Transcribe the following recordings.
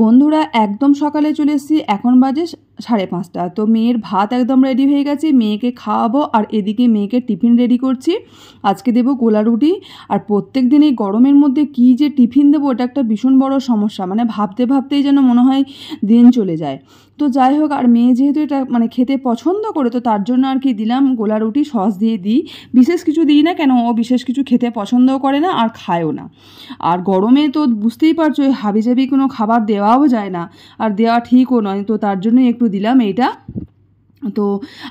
বন্ধুরা একদম সকালে চলে এসেছি, এখন বাজে 5:30। তো মেয়ের ভাত একদম রেডি হয়ে গেছে, মেয়েকে খাওয়াবো আর এদিকে মেয়েকে টিফিন রেডি করছি। আজকে দেবো গোলা রুটি। আর প্রত্যেক দিন এই গরমের মধ্যে কী যে টিফিন দেবো এটা একটা ভীষণ বড় সমস্যা, মানে ভাবতে ভাবতেই যেন মনে হয় দিন চলে যায়। তো যাই হোক, আর মেয়ে যেহেতু এটা মানে খেতে পছন্দ করে, তো তার জন্য আর কি দিলাম গোলা রুটি, সস দিয়ে দিই। বিশেষ কিছু দিই না, কেন ও বিশেষ কিছু খেতে পছন্দও করে না আর খায়ও না। আর গরমে তো বুঝতেই পারছো হাবিজাবি কোনো খাবার দেওয়াও যায় না, আর দেওয়া ঠিকও নয়, তো তার জন্যই একটু দিলাম এইটা। তো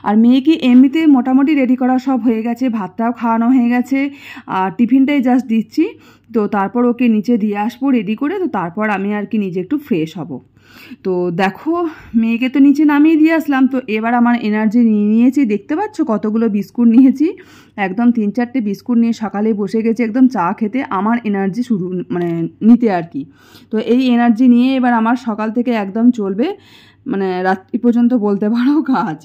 আর মেয়েকে এমনিতে মোটামুটি রেডি করা সব হয়ে গেছে, ভাতটাও খাওয়ানো হয়ে গেছে, আর টিফিনটাই জাস্ট দিচ্ছি। তো তারপর ওকে নিচে দিয়ে আসবো রেডি করে, তো তারপর আমি আর কি নিজে একটু ফ্রেশ হব। তো দেখো, মেয়েকে তো নিচে নামিয়ে দিয়ে আসলাম, তো এবার আমার এনার্জি নিয়ে নিয়েছি। দেখতে পাচ্ছ কতগুলো বিস্কুট নিয়েছি, একদম 3-4টে বিস্কুট নিয়ে সকালে বসে গেছি একদম চা খেতে, আমার এনার্জি শুরু মানে নিতে আর কি। তো এই এনার্জি নিয়ে এবার আমার সকাল থেকে একদম চলবে, মানে রাত্রি পর্যন্ত বলতে পারো কাজ।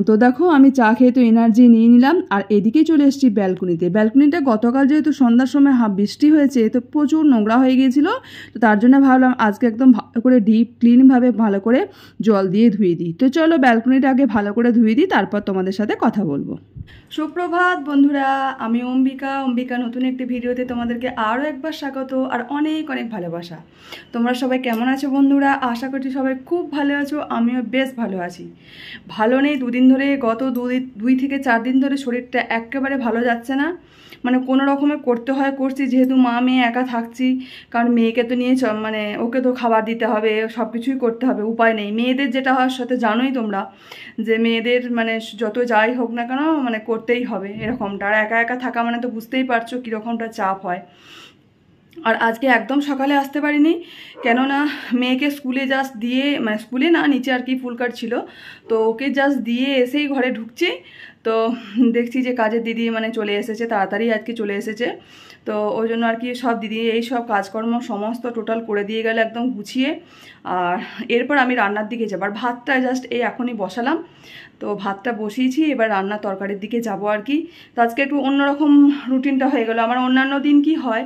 তো দেখো আমি চা খেয়ে তো এনার্জি নিয়ে নিলাম, আর এদিকে চলে এসেছি ব্যালকনিতে। ব্যালকনিটা গতকাল যেহেতু সন্ধ্যার সময় বৃষ্টি হয়েছে, তো প্রচুর নোংরা হয়ে গিয়েছিল, তো তার জন্য ভাবলাম আজকে একদম ভালো করে ডিপ ক্লিনভাবে ভালো করে জল দিয়ে ধুয়ে দিই। তো চলো ব্যালকনিটা আগে ভালো করে ধুয়ে দিই, তারপর তোমাদের সাথে কথা বলবো। সুপ্রভাত বন্ধুরা, আমি অম্বিকা নতুন একটি ভিডিওতে তোমাদেরকে আরও একবার স্বাগত আর অনেক অনেক ভালোবাসা। তোমরা সবাই কেমন আছো বন্ধুরা? আশা করছি সবাই খুব ভালো আছো, আমিও বেশ ভালো আছি। ভালো নেই, দুদিন ধরে, গত 2 থেকে 4 দিন ধরে শরীরটা একেবারে ভালো যাচ্ছে না। মানে কোনো রকমে করছি, যেহেতু মা মেয়ে একা থাকছি, কারণ মেয়েকে তো নিয়ে মানে ওকে তো খাবার দিতে হবে, সব কিছুই করতে হবে, উপায় নেই। মেয়েদের যেটা হয় সাথে জানোই তোমরা, যে মেয়েদের মানে যত যাই হোক না কেন মানে করতেই হবে এরকমটা। আর একা একা থাকা মানে তো বুঝতেই পারছো কীরকমটা চাপ হয়। আর আজকে একদম সকালে আসতে পারিনি, কেননা মেয়েকে স্কুলে জাস্ট দিয়ে, মানে স্কুলে না, নিচে আর কি ফুল কাট ছিল, তো ওকে জাস্ট দিয়ে এসেই ঘরে ঢুকছি, তো দেখছি যে কাজের দিদি মানে চলে এসেছে, তাড়াতাড়ি আজকে চলে এসেছে। তো ওই জন্য আর কি সব দিদি এই সব কাজকর্ম সমস্ত টোটাল করে দিয়ে গেলে একদম গুছিয়ে। আর এরপর আমি রান্নার দিকে যাবো। আর ভাতটা জাস্ট এই এখনই বসালাম, তো ভাতটা বসিয়েছি, এবার রান্না তরকারির দিকে যাব আর কি। তো আজকে একটু অন্যরকম রুটিনটা হয়ে গেল। আমার অন্যান্য দিন কি হয়,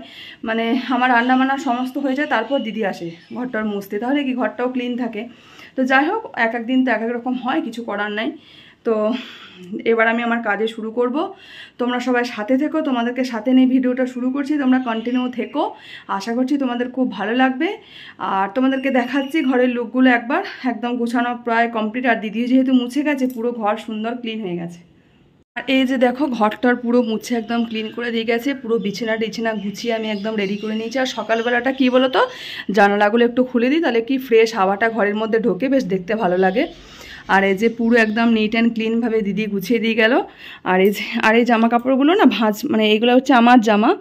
মানে আমার রান্না বান্না সমস্ত হয়ে যায়, তারপর দিদি আসে ঘরটার মুছতে, তাহলে কি ঘরটাও ক্লিন থাকে। তো যাই হোক, এক এক দিন তো এক এক রকম হয়, কিছু করার নাই। তো এবার আমি আমার কাজে শুরু করব। তোমরা সবাই সাথে থেকো, তোমাদেরকে সাথে নিয়ে ভিডিওটা শুরু করছি, তোমরা কন্টিনিউ থেকো, আশা করছি তোমাদের খুব ভালো লাগবে। আর তোমাদেরকে দেখাচ্ছি ঘরের লুকগুলো একবার, একদম গোছানো প্রায় কমপ্লিট। আর দিদিও যেহেতু মুছে গেছে, পুরো ঘর সুন্দর ক্লিন হয়ে গেছে। আর এই যে দেখো, ঘরটার পুরো মুছে একদম ক্লিন করে দিয়ে গেছে, পুরো বিছানা গুছিয়ে আমি একদম রেডি করে নিয়েছি। আর সকালবেলাটা কী বলো তো, জানালাগুলো একটু খুলে দিই, তাহলে কি ফ্রেশ হাওয়াটা ঘরের মধ্যে ঢোকে, বেশ দেখতে ভালো লাগে। আর এই যে পুরো একদম নিট অ্যান্ড ক্লিনভাবে দিদি গুছিয়ে দিয়ে গেল। আর এই জামা কাপড়গুলো না ভাঁজ, মানে এগুলো হচ্ছে আমার জামা,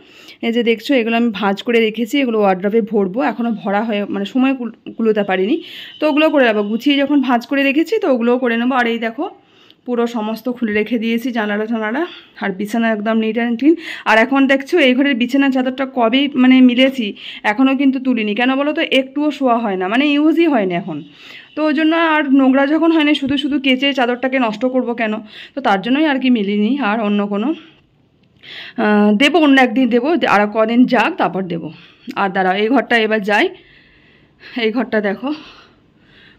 এই যে দেখছো এগুলো আমি ভাঁজ করে রেখেছি, এগুলো ওয়ার্ড্রপে ভরবো, এখনও ভরা হয়ে মানে সময় কুলোতে পারিনি, তো ওগুলো করে নেবো। গুছিয়ে যখন ভাঁজ করে রেখেছি, তো ওগুলোও করে নেবো। আর এই দেখো পুরো সমস্ত খুলে রেখে দিয়েছি জানালা, আর বিছানা একদম নিট অ্যান্ড ক্লিন। আর এখন দেখছো এই ঘরের বিছানার চাদরটা কবেই মানে মিলেছি, এখনও কিন্তু তুলিনি। কেন বলো তো, একটুও শোয়া হয় না, মানে ইউজই হয় না এখন। তো ওই জন্য আর নোংরা যখন হয় না, শুধু কেচে চাদরটাকে নষ্ট করব কেন, তো তার জন্যই আর কি মিলিনি। আর অন্য কোনো দেবো, অন্য একদিন দেবো, আর কদিন যাক তারপর দেবো। আর দাঁড়াও, এই ঘরটা এবার যাই। এই ঘরটা দেখো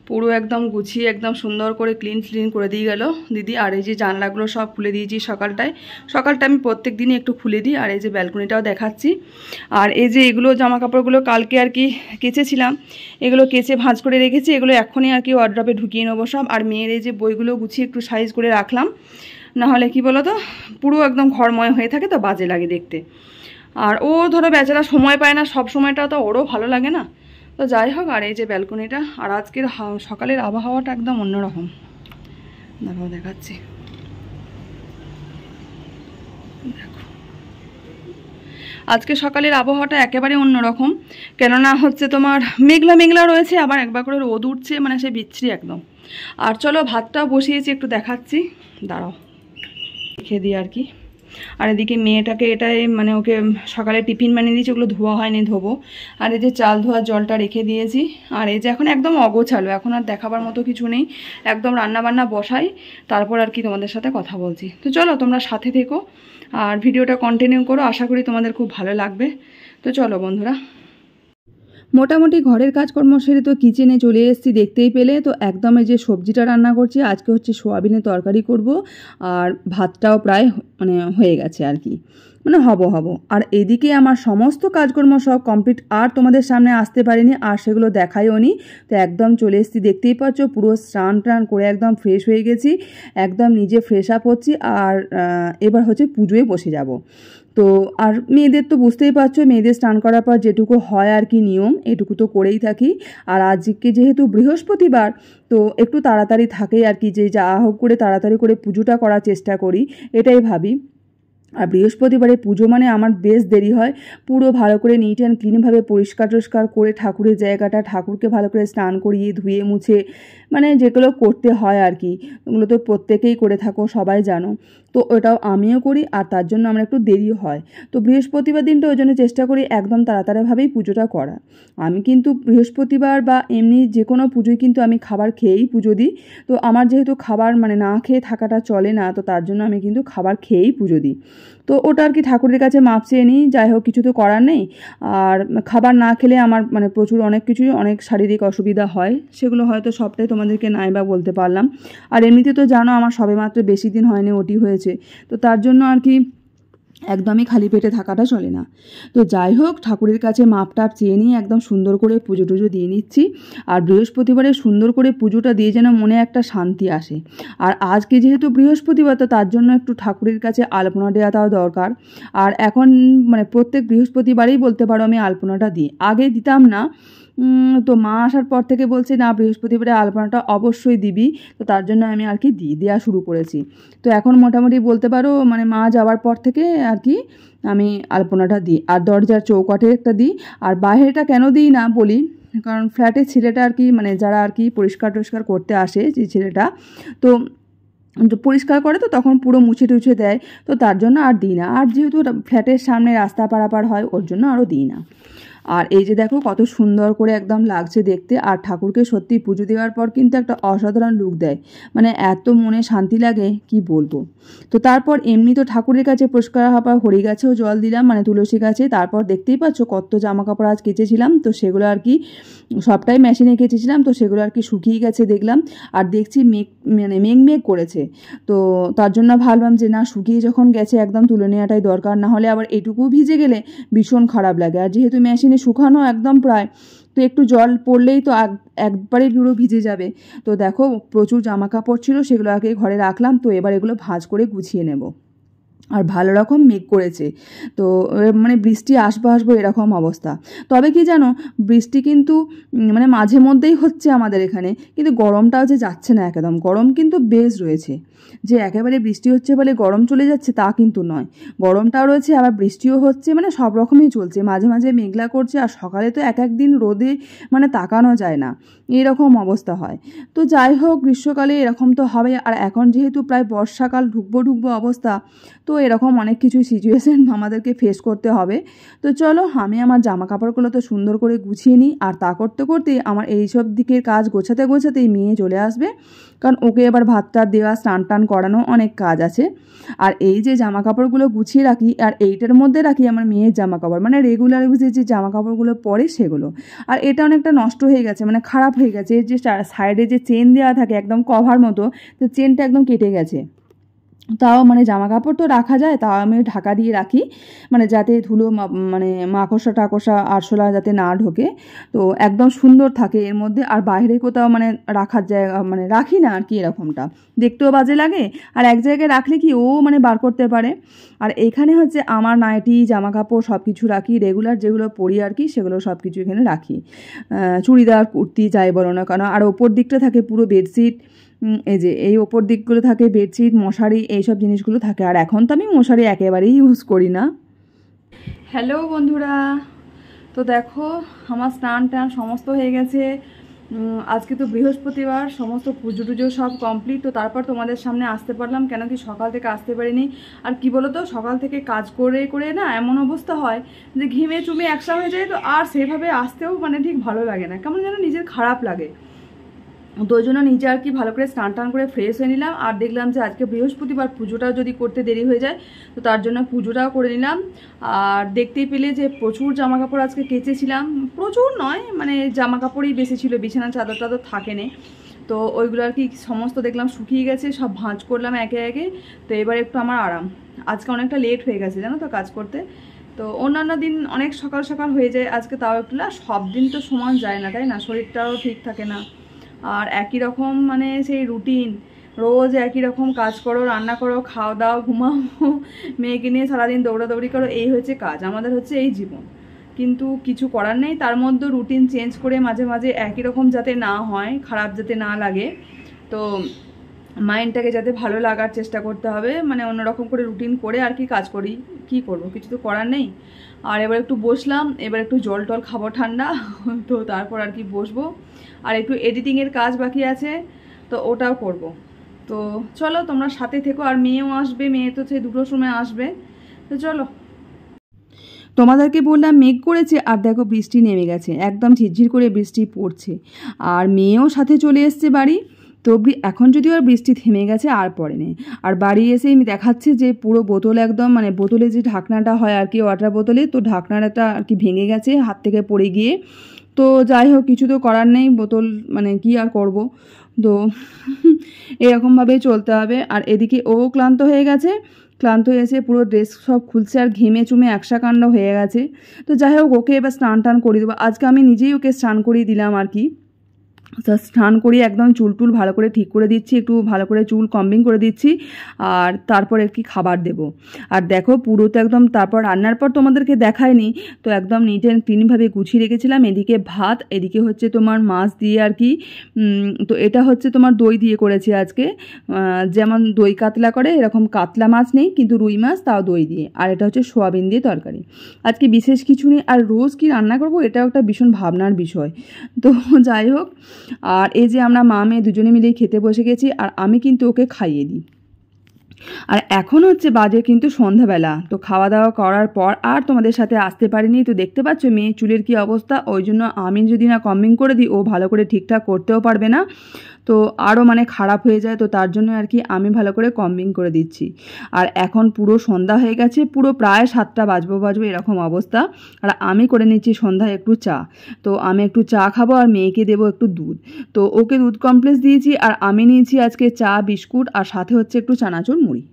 পুরো একদম গুছিয়ে একদম সুন্দর করে ক্লিন করে দিয়ে গেল দিদি। আর এই যে জানলাগুলো সব খুলে দিয়েছি সকালটা আমি প্রত্যেক দিনই একটু খুলে দিই। আর এই যে ব্যালকনিটাও দেখাচ্ছি। আর এই যে এগুলো জামা কাপড়গুলো কালকে আর কি কেচেছিলাম, এগুলো কেচে ভাঁজ করে রেখেছি, এগুলো এখনই আর কি ওয়ার্ড্রপে ঢুকিয়ে নেবো সব। আর মেয়ের এই যে বইগুলো গুছিয়ে একটু সাইজ করে রাখলাম, নাহলে কি বলো তো পুরো একদম ঘরময় হয়ে থাকে, তো বাজে লাগে দেখতে। আর ও ধরো বেচারা সময় পায় না, সব সময়টা তো ওরও ভালো লাগে না, তো যাই হোক। আর এই যে ব্যালকনিটা, আর আজকের সকালের আবহাওয়াটা একদম অন্যরকম, দেখো দেখাচ্ছি, দেখো আজকে সকালের আবহাওয়াটা একেবারে অন্যরকম। কেননা হচ্ছে তোমার মেঘলা রয়েছে, আবার একবার করে রোদ উঠছে, মানে সে বিচ্ছিরি একদম। আর চলো ভাতটাও বসিয়েছি, একটু দেখাচ্ছি, দাঁড়াও রেখে দিই আর কি। আর এদিকে মেয়েটাকে এটাই মানে ওকে সকালে টিফিন বানিয়ে দিয়েছি, ওগুলো ধোয়া হয়নি, ধোবো। আর এই যে চাল ধোয়ার জলটা রেখে দিয়েছি। আর এই যে এখন একদম অগোছালো, এখন আর দেখাবার মতো কিছু নেই, একদম রান্নাবান্না বসাই, তারপর আর কি তোমাদের সাথে কথা বলছি। তো চলো তোমরা সাথে থেকো আর ভিডিওটা কন্টিনিউ করো, আশা করি তোমাদের খুব ভালো লাগবে। তো চলো বন্ধুরা। মোটামুটি ঘরের কাজকর্ম সেরে তো কিচেনে চলে এসেছি, দেখতেই পেলে। তো একদম এই যে সবজিটা রান্না করছি, আজকে হচ্ছে সোয়াবিনের তরকারি করব, আর ভাতটাও প্রায় মানে হয়ে গেছে আর কি, মানে হব। আর এদিকে আমার সমস্ত কাজকর্ম সব কমপ্লিট, আর তোমাদের সামনে আসতে পারিনি আর সেগুলো দেখাইও নি। তো একদম চলে এসেছি, দেখতেই পাচ্ছ পুরো স্নান টান করে একদম ফ্রেশ হয়ে গেছি, একদম নিজে ফ্রেশ আপ হচ্ছি। আর এবার হচ্ছে পুজোয় বসে যাব। তো আর মেয়েদের তো বুঝতেই পারছো, মেয়েদের স্নান করার পর যেটুকু হয় আর কি নিয়ম, এটুকু তো করেই থাকি। আর আজকে যেহেতু বৃহস্পতিবার, তো একটু তাড়াতাড়ি থাকে আর কি, যে যা হোক করে তাড়াতাড়ি করে পুজোটা করার চেষ্টা করি, এটাই ভাবি। আর বৃহস্পতিবারে পুজো মানে আমার বেশ দেরি হয়, পুরো ভালো করে নিট অ্যান্ড ক্লিনভাবে পরিষ্কার টরিষ্কার করে ঠাকুরের জায়গাটা, ঠাকুরকে ভালো করে স্নান করিয়ে ধুয়ে মুছে, মানে যেগুলো করতে হয় আর কি, ওগুলো তো প্রত্যেকেই করে থাকো, সবাই জানো। তো ওটাও আমিও করি, আর তার জন্য আমার একটু দেরিও হয়। তো বৃহস্পতিবার দিনটা ওই জন্য চেষ্টা করি একদম তাড়াতাড়িভাবেই পুজোটা করা। আমি কিন্তু বৃহস্পতিবার বা এমনি যে কোনো পুজোয় কিন্তু আমি খাবার খেয়েই পুজো দিই। তো আমার যেহেতু খাবার মানে না খেয়ে থাকাটা চলে না, তো তার জন্য আমি কিন্তু খাবার খেয়েই পুজো দিই। তো ওটা আর কি ঠাকুরের কাছে মাপ চেয়ে নিই, যাই হোক কিছু তো করার নেই। আর খাবার না খেলে আমার মানে প্রচুর অনেক কিছুই, অনেক শারীরিক অসুবিধা হয়, সেগুলো হয়তো সবটাই তোমাদেরকে নাই বা বলতে পারলাম। আর এমনিতে তো জানো আমার সবেমাত্র বেশি দিন হয়নি ওটি হয়েছে, তো তার জন্য আর কি একদমই খালি পেটে থাকাটা চলে না। তো যাই হোক, ঠাকুরের কাছে মাপ টাপ চেয়ে নিয়ে একদম সুন্দর করে পুজো টুজো দিয়ে নিচ্ছি। আর বৃহস্পতিবারে সুন্দর করে পুজোটা দিয়ে যেন মনে একটা শান্তি আসে। আর আজকে যেহেতু বৃহস্পতিবার, তো তার জন্য একটু ঠাকুরের কাছে আলপনা দেওয়াটাও দরকার। আর এখন মানে প্রত্যেক বৃহস্পতিবারেই বলতে পারো আমি আলপনাটা দিই, আগে দিতাম না। তো মা আসার পর থেকে বলছে না, বৃহস্পতিবারে আলপনাটা অবশ্যই দিবি। তো তার জন্য আমি আর কি দেওয়া শুরু করেছি। তো এখন মোটামুটি বলতে পারো মানে মা যাওয়ার পর থেকে আর কি আমি আলপনাটা দিই। আর দরজার চৌকাঠে একটা দিই। আর বাইরেটা কেন দিই না বলি, কারণ ফ্ল্যাটের ছেলেটা আর কি, মানে যারা আর কি পরিষ্কার টরিষ্কার করতে আসে, যে ছেলেটা তো পরিষ্কার করে, তো তখন পুরো মুছে টুছে দেয়, তো তার জন্য আর দিই না। আর যেহেতু ফ্ল্যাটের সামনে রাস্তা পারাপার হয়, ওর জন্য আরও দিই না। আর এই যে দেখো কত সুন্দর করে একদম লাগছে দেখতে। আর ঠাকুরকে সত্যি পুজো দেওয়ার পর কিন্তু একটা অসাধারণ লুক দেয়, মানে এত মনে শান্তি লাগে কি বলবো। তো তারপর এমনি তো ঠাকুরের কাছে পরিষ্কার হওয়ার হরি গাছেও জল দিলাম, মানে তুলসী গাছে। তারপর দেখতেই পাচ্ছ কত জামা কাপড় আজ কেচেছিলাম, তো সেগুলো আর কি সবটাই মেশিনে কেচেছিলাম, তো সেগুলো আর কি শুকিয়ে গেছে দেখলাম। আর দেখছি মানে মেঘ করেছে, তো তার জন্য ভাবলাম যে না, শুকিয়ে যখন গেছে একদম তুলে নেওয়াটাই দরকার, না হলে আবার এটুকু ভিজে গেলে ভীষণ খারাপ লাগে। আর যেহেতু মেশিনে শুকানো একদম প্রায়, তো একটু জল পড়লেই তো একবারে পুরো ভিজে যাবে। তো দেখো প্রচুর জামা কাপড় ছিল, সেগুলো আগে ঘরে রাখলাম। তো এবার এগুলো ভাঁজ করে গুছিয়ে নেব। আর ভালো রকম মেঘ করেছে, তো মানে বৃষ্টি আসবো এরকম অবস্থা। তবে কি জানো, বৃষ্টি কিন্তু মানে মাঝে মধ্যেই হচ্ছে আমাদের এখানে, কিন্তু গরমটাও যে যাচ্ছে না একদম, গরম কিন্তু বেশ রয়েছে। যে একেবারে বৃষ্টি হচ্ছে বলে গরম চলে যাচ্ছে তা কিন্তু নয়, গরমটাও রয়েছে আবার বৃষ্টিও হচ্ছে, মানে সব রকমই চলছে। মাঝে মাঝে মেঘলা করছে, আর সকালে তো এক একদিন রোদে মানে তাকানো যায় না, এরকম অবস্থা হয়। তো যাই হোক, গ্রীষ্মকালে এরকম তো হবে। আর এখন যেহেতু প্রায় বর্ষাকাল ঢুকবো অবস্থা, তো এরকম অনেক কিছু সিচুয়েশান আমাদেরকে ফেস করতে হবে। তো চলো, আমি আমার জামা কাপড়গুলো তো সুন্দর করে গুছিয়ে নিই। আর তা করতে করতেই আমার এইসব দিকের কাজ গোছাতেই মেয়ে চলে আসবে, কারণ ওকে এবার ভাত টাত দেওয়া, স্নান টান করানো, অনেক কাজ আছে। আর এই যে জামা কাপড়গুলো গুছিয়ে রাখি, আর এইটার মধ্যে রাখি আমার মেয়ের জামা কাপড়, মানে রেগুলার ইউজে যে জামা কাপড়গুলো পরে সেগুলো। আর এটা অনেকটা নষ্ট হয়ে গেছে, মানে খারাপ হয়ে গেছে। এর যে সাইডে যে চেন দেওয়া থাকে একদম কভার মতো, তো চেনটা একদম কেটে গেছে। তাও মানে জামা কাপড় তো রাখা যায়, তাও আমি ঢাকা দিয়ে রাখি, মানে যাতে ধুলো মানে মাকড়সা টাকড়সা আরশোলা যাতে না ঢোকে, তো একদম সুন্দর থাকে এর মধ্যে। আর বাইরে কোথাও মানে রাখার জায়গা মানে রাখি না আর কি, এরকমটা দেখতেও বাজে লাগে। আর এক জায়গায় রাখলে কি ও মানে বার করতে পারে। আর এখানে হচ্ছে আমার নাইটি, জামা কাপড় সব কিছু রাখি, রেগুলার যেগুলো পরি আর কি, সেগুলো সব কিছু এখানে রাখি। চুড়িদার, কুর্তি যাই বলো না কেন। আর ওপর দিকটা থাকে পুরো বেডশিট, এই যে এই ওপর দিকগুলো থাকে বেডশিট, মশারি, এইসব জিনিসগুলো থাকে। আর এখন তো আমি মশারি একেবারেই ইউজ করি না। হ্যালো বন্ধুরা, তো দেখো আমার স্নান টান সমস্ত হয়ে গেছে। আজকে তো বৃহস্পতিবার, সমস্ত পুজো টুজো সব কমপ্লিট। তো তারপর তোমাদের সামনে আসতে পারলাম, কেন কি সকাল থেকে আসতে পারিনি। আর কি বলো তো, সকাল থেকে কাজ করে করে না এমন অবস্থা হয় যে ঘিমে চুমে একসা হয়ে যায়, তো আর সেভাবে আসতেও মানে ঠিক ভালো লাগে না, কেমন যেন নিজের খারাপ লাগে। তো ওই জন্য নিজে আর কি ভালো করে স্নান টান করে ফ্রেশ হয়ে নিলাম। আর দেখলাম যে আজকে বৃহস্পতিবার, পুজোটাও যদি করতে দেরি হয়ে যায় তো তার জন্য পুজোটাও করে নিলাম। আর দেখতেই পেলে যে প্রচুর জামা কাপড় আজকে কেচেছিলাম, প্রচুর নয় মানে জামা কাপড়ই বেশি ছিল, বিছানা চাদর টাদর থাকেনি। তো ওইগুলো আর কি সমস্ত দেখলাম শুকিয়ে গেছে, সব ভাঁজ করলাম একে একে। তো এবার একটু আমার আরাম, আজকে অনেকটা লেট হয়ে গেছে জানো তো কাজ করতে। তো অন্যান্য দিন অনেক সকাল সকাল হয়ে যায়, আজকে তাও একটু না, সব দিন তো সমান যায় না তাই না, শরীরটাও ঠিক থাকে না। আর একই রকম মানে সেই রুটিন, রোজ একই রকম কাজ করো, রান্না করো, খাও দাও, ঘুমাও, মেয়েকে নিয়ে সারাদিন দৌড়াদৌড়ি করো, এই হচ্ছে কাজ আমাদের, হচ্ছে এই জীবন। কিন্তু কিছু করার নেই, তার মধ্যে রুটিন চেঞ্জ করে মাঝে মাঝে একই রকম যাতে না হয়, খারাপ যাতে না লাগে, তো মাইন্ডটাকে যাতে ভালো লাগার চেষ্টা করতে হবে, মানে অন্যরকম করে রুটিন করে আর কি কাজ করি, কি করব, কিছু তো করার নেই। আর এবার একটু বসলাম, এবার একটু জল টল খাবো ঠান্ডা, তো তারপর আর কি বসবো। আর একটু এডিটিংয়ের কাজ বাকি আছে, তো ওটাও করব। তো চলো তোমরা সাথে থেকো, আর মেয়েও আসবে, মেয়ে তো সেই 2টোর সময় আসবে, তো চলো। তোমাদেরকে বললাম মেঘ করেছে, আর দেখো বৃষ্টি নেমে গেছে, একদম ঝিরঝির করে বৃষ্টি পড়ছে। আর মেয়েও সাথে চলে এসছে বাড়ি। তো এখন যদিও আর বৃষ্টি থেমে গেছে, আর পড়েনি। আর বাড়ি এসেই দেখাচ্ছে যে পুরো বোতল একদম, মানে বোতলে যে ঢাকনাটা হয় আর কি ওয়াটার বোতলে, তো ঢাকনাটা আর কি ভেঙে গেছে হাত থেকে পড়ে গিয়ে। তো যাই হোক, কিছু তো করার নেই, বোতল মানে কি আর করব, তো এরকমভাবেই চলতে হবে। আর এদিকে ও ক্লান্ত হয়ে গেছে, ক্লান্ত হয়ে এসে পুরো ড্রেস সব খুলছে, আর ঘেমে চুমে একসাকাণ্ড হয়ে গেছে। তো যাই হোক, ওকে এবার স্নান টান করিয়ে দেবো, আজকে আমি নিজেই ওকে স্নান করিয়ে দিলাম আর কি। স্নান করিয়ে একদম চুল টুল ভালো করে ঠিক করে দিচ্ছি, একটু ভালো করে চুল কম্বিং করে দিচ্ছি, আর তারপর একটি খাবার দেব। আর দেখো পুরো তো একদম, তারপর রান্নার পর তোমাদেরকে দেখায়নি, তো একদম নিট অ্যান্ড ক্লিনভাবে গুছিয়ে রেখেছিলাম। এদিকে ভাত, এদিকে হচ্ছে তোমার মাছ দিয়ে আর কি, তো এটা হচ্ছে তোমার দই দিয়ে করেছি আজকে, যেমন দই কাতলা করে এরকম কাতলা মাছ নেই, কিন্তু রুই মাছ, তাও দই দিয়ে। আর এটা হচ্ছে সোয়াবিন দিয়ে তরকারি, আজকে বিশেষ কিছু নেই। আর রোজ কি রান্না করব, এটাও একটা ভীষণ ভাবনার বিষয়। তো যাই হোক, আর এই যে আমরা মা মেয়ে দুজনে মিলেই খেতে বসে গেছি, আর আমি কিন্তু ওকে খাইয়ে দিই। আর এখন হচ্ছে বাজে কিন্তু সন্ধ্যাবেলা, তো খাওয়া দাওয়া করার পর আর তোমাদের সাথে আসতে পারিনি। তো দেখতে পাচ্ছ মেয়ে চুলের কি অবস্থা, ওই জন্য আমি যদি না কম্বিং করে দিই, ও ভালো করে ঠিকঠাক করতেও পারবে না, তো আরও মানে খারাপ হয়ে যায়। তো তার জন্য আর কি আমি ভালো করে কম্বিং করে দিচ্ছি। আর এখন পুরো সন্ধ্যা হয়ে গেছে, পুরো প্রায় 7টা বাজবো এরকম অবস্থা। আর আমি করে নিচ্ছি সন্ধ্যায় একটু চা, তো আমি একটু চা খাবো, আর মেয়েকে দেবো একটু দুধ। তো ওকে দুধ কমপ্লেক্স দিয়েছি, আর আমি নিয়েছি আজকে চা, বিস্কুট, আর সাথে হচ্ছে একটু চানাচুর মুড়ি।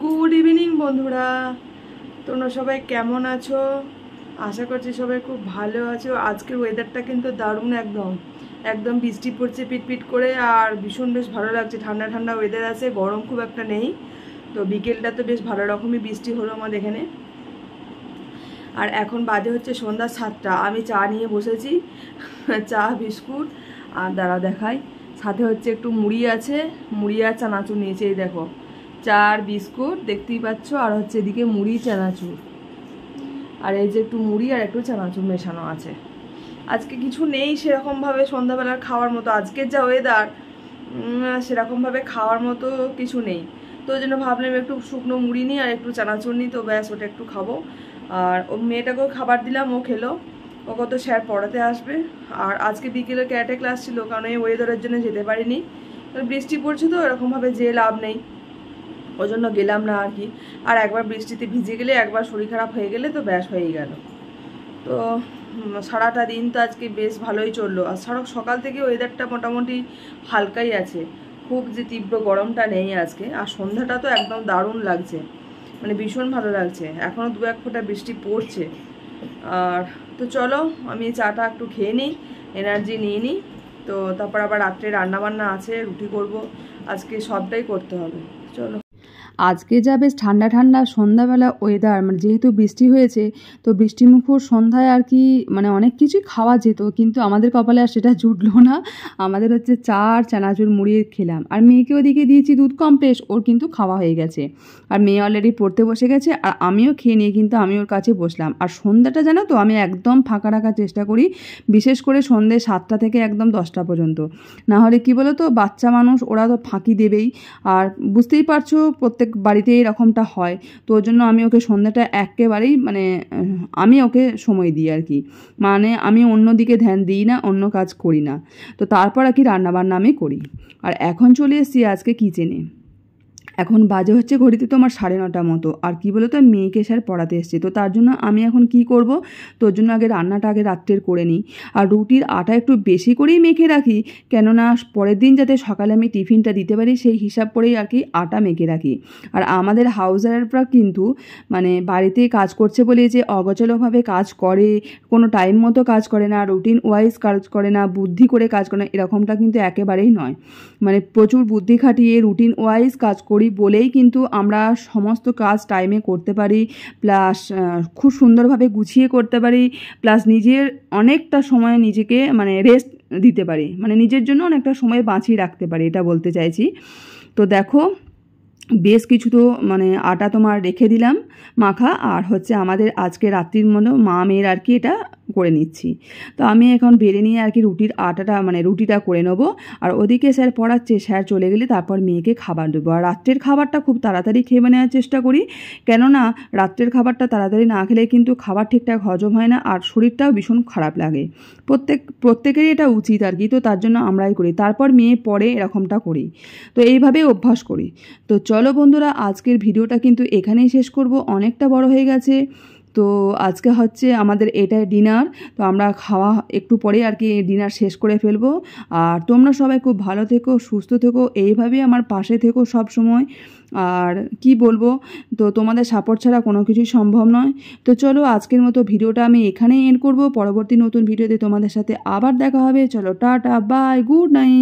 গুড ইভিনিং বন্ধুরা, তোমরা সবাই কেমন আছো? আশা করছি সবাই খুব ভালো আছো। আজকের ওয়েদারটা কিন্তু দারুণ, একদম একদম বৃষ্টি পড়ছে পিটপিট করে, আর ভীষণ বেশ ভালো লাগছে, ঠান্ডা ঠান্ডা ওয়েদার আছে, গরম খুব একটা নেই। তো বিকেলটা তো বেশ ভালো রকমই বৃষ্টি হলো আমাদের এখানে। আর এখন বাজে হচ্ছে সন্ধ্যা 7টা, আমি চা নিয়ে বসেছি, চা বিস্কুট, আর দাঁড়া দেখাই, সাথে হচ্ছে একটু মুড়ি আছে, মুড়ি আর চানাচুর নিয়েছি, এই দেখো চা আর বিস্কুট দেখতেই পাচ্ছ, আর হচ্ছে এদিকে মুড়ি চানাচুর, আর এই যে একটু মুড়ি আর একটু চানাচুর মেশানো আছে। আজকে কিছু নেই সেরকমভাবে সন্ধ্যাবেলার খাওয়ার মতো, আজকের যা ওয়েদার সেরকমভাবে খাওয়ার মতো কিছু নেই। তো ওই জন্য ভাবলাম একটু শুকনো মুড়ি নিই আর একটু চানাচুর নিই, তো ব্যাস ওটা একটু খাবো। আর ও মেয়েটাকেও খাবার দিলাম, ও খেলো, ও কত স্যার পড়াতে আসবে। আর আজকে বিকেলে ক্যারাটে ক্লাস ছিল, কারণ এই ওয়েদারের জন্য যেতে পারিনি, বৃষ্টি পড়ছে তো এরকমভাবে যেয়ে লাভ নেই, ওই জন্য গেলাম না আর কি। আর একবার বৃষ্টিতে ভিজে গেলে, একবার শরীর খারাপ হয়ে গেলে তো ব্যাস হয়েই গেল। তো সারাটা দিন তো আজকে বেশ ভালোই চললো। আর সকাল থেকে ওয়েদারটা মোটামুটি হালকাই আছে, খুব যে তীব্র গরমটা নেই আজকে। আর সন্ধ্যাটা তো একদম দারুণ লাগছে, মানে ভীষণ ভালো লাগছে, এখনও 2-1 ফোঁটা বৃষ্টি পড়ছে। আর তো চলো আমি চাটা একটু খেয়ে নিই, এনার্জি নিয়ে নিই, তো তারপর আবার রাত্রে রান্নাবান্না আছে, রুটি করব, আজকে সবটাই করতে হবে। চলো। আজকে যা বেশ ঠান্ডা ঠান্ডা সন্ধ্যাবেলা ওয়েদার, মানে যেহেতু বৃষ্টি হয়েছে, তো বৃষ্টিমুখর সন্ধ্যায় আর কি মানে অনেক কিছুই খাওয়া যেত, কিন্তু আমাদের কপালে আর সেটা জুটলো না। আমাদের হচ্ছে চা আর চানাচুর মুড়ি খেলাম, আর মেয়েকে ওদিকে দিয়েছি দুধ কমপ্লেক্স, ওর কিন্তু খাওয়া হয়ে গেছে। আর মেয়ে অলরেডি পড়তে বসে গেছে, আর আমিও খেয়ে নিয়ে কিন্তু আমি ওর কাছে বসলাম। আর সন্ধ্যাটা জানো তো আমি একদম ফাঁকা রাখার চেষ্টা করি, বিশেষ করে সন্ধ্যে 7টা থেকে একদম 10টা পর্যন্ত। না হলে কি বলো তো, বাচ্চা মানুষ, ওরা তো ফাঁকি দেবেই। আর বুঝতেই পারছো প্রত্যেক বাড়িতে এরকমটা হয়। তো ওর জন্য আমি ওকে সন্ধ্যাটা একেবারেই মানে আমি ওকে সময় দিই আর কি, মানে আমি অন্য দিকে ধ্যান দিই না, অন্য কাজ করি না। তো তারপর আর কি রান্নাবান্না আমি করি। আর এখন চলে এসেছি আজকে কিচেনে। এখন বাজে হচ্ছে ঘড়িতে তো আমার 9:30 মতো। আর কি বলো তো, মেয়েকে স্যার পড়াতে এসেছি, তো তার জন্য আমি এখন কি করব, তোর জন্য আগে রান্নাটা আগে রাত্রের করে নিই। আর রুটির আটা একটু বেশি করেই মেখে রাখি, কেননা পরের দিন যাতে সকালে আমি টিফিনটা দিতে পারি সেই হিসাব করেই আর কি আটা মেখে রাখি। আর আমাদের হাউস ওয়াইফরা কিন্তু মানে বাড়িতে কাজ করছে বলে যে অগোছালোভাবে কাজ করে, কোনো টাইম মতো কাজ করে না, রুটিন ওয়াইজ কাজ করে না, বুদ্ধি করে কাজ করে না, এরকমটা কিন্তু একেবারেই নয়। মানে প্রচুর বুদ্ধি খাটিয়ে রুটিন ওয়াইজ কাজ করি বলেই কিন্তু আমরা সমস্ত কাজ টাইমে করতে পারি, প্লাস খুব সুন্দরভাবে গুছিয়ে করতে পারি, প্লাস নিজের অনেকটা সময় নিজেকে মানে রেস্ট দিতে পারি, মানে নিজের জন্য অনেকটা সময় বাঁচিয়ে রাখতে পারি, এটা বলতে চাইছি। তো দেখো বেশ কিছু তো মানে আটা তোমার রেখে দিলাম মাখা, আর হচ্ছে আমাদের আজকে রাত্রির মতো মা মেয়ের আর কি এটা করে নিচ্ছি। তো আমি এখন বেড়ে নিয়ে আর কি রুটির আটাটা মানে রুটিটা করে নেবো। আর ওদিকে স্যার পড়াচ্ছে, স্যার চলে গেলে তারপর মেয়েকে খাবার দেবো। আর রাত্রের খাবারটা খুব তাড়াতাড়ি খেয়ে নেওয়ার চেষ্টা করি, কেননা রাত্রের খাবারটা তাড়াতাড়ি না খেলে কিন্তু খাবার ঠিকঠাক হজম হয় না, আর শরীরটাও ভীষণ খারাপ লাগে। প্রত্যেকেরই এটা উচিত আর কি, তো তার জন্য আমরাই করি, তারপর মেয়ে পড়ে এরকমটা করি, তো এইভাবেই অভ্যাস করি। তো চলো বন্ধুরা, আজকের ভিডিওটা কিন্তু এখানেই শেষ করব, অনেকটা বড় হয়ে গেছে। তো আজকে হচ্ছে আমাদের এটাই ডিনার, তো আমরা খাওয়া একটু পরে আর কি ডিনার শেষ করে ফেলবো। আর তোমরা সবাই খুব ভালো থেকো, সুস্থ থেকো, এইভাবেই আমার পাশে থেকো সব সময়। আর কি বলবো, তো তোমাদের সাপোর্ট ছাড়া কোনো কিছুই সম্ভব নয়। তো চলো আজকের মতো ভিডিওটা আমি এখানেই এন্ড করব, পরবর্তী নতুন ভিডিওতে তোমাদের সাথে আবার দেখা হবে। চলো টাটা, বাই, গুড নাইট।